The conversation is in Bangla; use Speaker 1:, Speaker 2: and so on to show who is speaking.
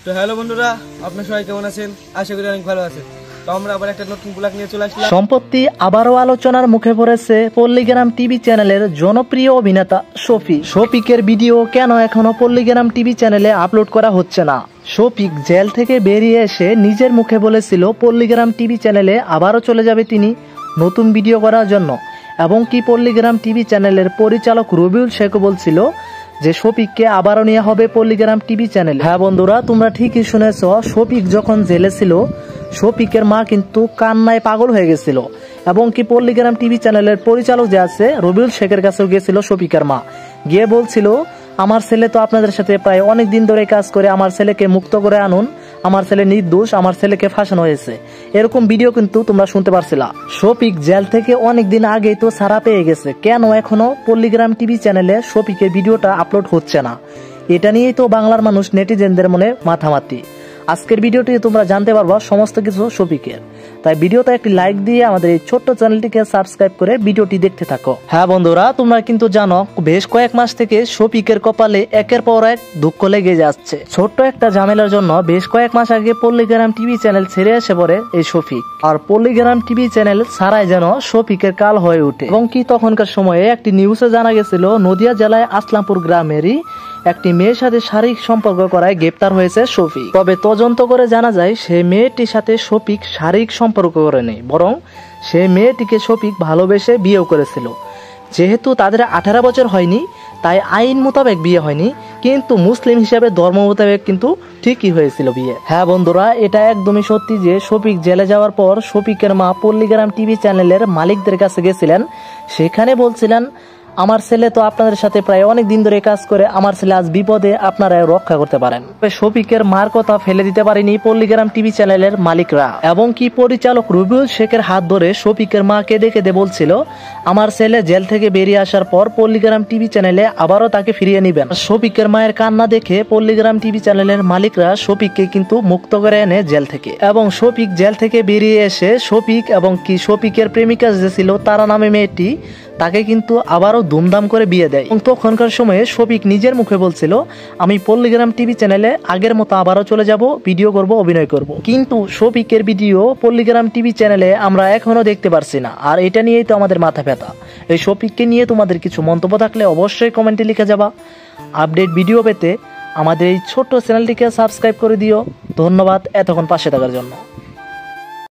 Speaker 1: তো হ্যালো বন্ধুরা, আপনারা সবাই কেমন আছেন? আশা করি অনেক ভালো আছেন। তো আমরা আবার একটা নতুন ব্লগ নিয়ে চলে আসলাম।
Speaker 2: সম্প্রতি আবারও আলোচনার মুখে পড়েছে পল্লীগ্রাম টিভি চ্যানেলের জনপ্রিয় অভিনেতা শফিক। শফিকের ভিডিও কেন এখনো পল্লীগ্রাম টিভি চ্যানেলে আপলোড করা হচ্ছে না? শফিক জেল থেকে বেরিয়ে এসে নিজের মুখে বলেছিল পল্লীগ্রাম টিভি চ্যানেলে আবারও চলে যাবে তিনি নতুন ভিডিও করার জন্য, এবং কি পল্লীগ্রাম টিভি চ্যানেলের পরিচালক রবিউল শেখও বলছিল যে শফিককে আবারও নেওয়া হবে পল্লীগ্রাম টিভি চ্যানেল। হ্যাঁ বন্ধুরা, তোমরা ঠিকই শুনেছ, শফিক যখন জেলে ছিল শফিকের মা কিন্তু কান্নায় পাগল হয়ে গেছিল, এবং কি পল্লীগ্রাম টিভি চ্যানেলের পরিচালক যে আছে রবিউল শেখের কাছেও গিয়েছিল শফিকের মা, গিয়ে বলছিল আমার ছেলে তো আপনাদের সাথে প্রায় অনেক দিন ধরে কাজ করে, আমার ছেলেকে মুক্ত করে আনুন, আমার ছেলে নির্দোষ, আমার ছেলেকে ফাঁসানো হয়েছে, এরকম ভিডিও কিন্তু তোমরা শুনতে পারছিলা। শফিক জেল থেকে অনেকদিন আগেই তো ছাড়া পেয়ে গেছে, কেন এখনো পল্লীগ্রাম টিভি চ্যানেলে শফিকের ভিডিওটা আপলোড হচ্ছে না? এটা নিয়েই তো বাংলার মানুষ নেটিজেনদের মনে মাথামাতি। আজকের ভিডিওটি তোমরা জানতে পারবা সমস্ত কিছু শফিকের, তাই ভিডিওতে একটি লাইক দিয়ে আমাদের এই ছোট্ট চ্যানেলটিকে সাবস্ক্রাইব করে ভিডিওটি দেখতে থাকো। হ্যাঁ বন্ধুরা, তোমরা কিন্তু জানো বেশ কয়েক মাস থেকে শফিকের কপালে একের পর এক দুঃখ লেগে যাচ্ছে। ছোট্ট একটা ঝামেলার জন্য বেশ কয়েক মাস আগে পল্লীগ্রাম টিভি চ্যানেল ছেড়ে এসে পড়ে এই শফিক, আর পল্লীগ্রাম টিভি চ্যানেল ছাড়াই যেন শফিকের কাল হয়ে ওঠে। এবং কি তখনকার সময়ে একটি নিউজে জানা গেছিল নদিয়া জেলায় আসলামপুর গ্রামেরই একটি মেয়ের সাথে শারীরিক সম্পর্ক করায় গ্রেপ্তার হয়েছে শফিক। তবে তদন্ত করে জানা যায় সেই মেয়েটির সাথে শফিক শারীরিক সম্পর্ক করেনি, বরং সেই মেয়েটিকে শফিক ভালোবেসে বিয়েও করেছিল। যেহেতু তাদের 18 বছর হয়নি, তাই আইন মোতাবেক বিয়ে হয়নি, কিন্তু মুসলিম হিসাবে ধর্ম মোতাবেক কিন্তু ঠিকই হয়েছিল বিয়ে। হ্যাঁ বন্ধুরা, এটা একদমই সত্যি যে শফিক জেলে যাওয়ার পর শফিকের মা পল্লীগ্রাম টিভি চ্যানেলের মালিকদের কাছে গেছিলেন, সেখানে বলছিলেন আমার ছেলে তো আপনাদের সাথে প্রায় অনেক দিন ধরে কাজ করে, আমার ছেলে আজ বিপদে, আপনারা রক্ষা করতে পারেন। শফিকের মার কথা ফেলে দিতে পারেনি পল্লীগ্রাম টিভি চ্যানেলের মালিকরা, এবং কি পরিচালক রবিউল শেখের হাত ধরে শফিকের মা কেঁদে কেঁদে বলছিল আমার ছেলে জেল থেকে বেরিয়ে আসার পর পল্লীগ্রাম টিভি চ্যানেলে আবারও তাকে ফিরিয়ে নিবেন। শফিকের মায়ের কান্না দেখে পল্লীগ্রাম টিভি চ্যানেলের মালিকরা শফিককে কিন্তু মুক্ত করে এনে জেল থেকে, এবং শফিক জেল থেকে বেরিয়ে এসে শফিক এবং কি শফিকের প্রেমিকা যে ছিল তারা নামে মেয়েটি, তাকে কিন্তু আবারও ধুমধাম করে বিয়ে দেয়। এবং তখনকার সময়ে শফিক নিজের মুখে বলছিল আমি পল্লীগ্রাম টিভি চ্যানেলে আগের মতো আবারও চলে যাব, ভিডিও করব, অভিনয় করব। কিন্তু শফিকের ভিডিও পল্লীগ্রাম টিভি চ্যানেলে আমরা এখনো দেখতে পারছি না, আর এটা নিয়েই তো আমাদের মাথা ব্যথা। এই শফিককে নিয়ে তোমাদের কিছু মন্তব্য থাকলে অবশ্যই কমেন্টে লিখে যাবা। আপডেট ভিডিও পেতে আমাদের এই ছোট্ট চ্যানেলটিকে সাবস্ক্রাইব করে দিও। ধন্যবাদ এতক্ষণ পাশে থাকার জন্য।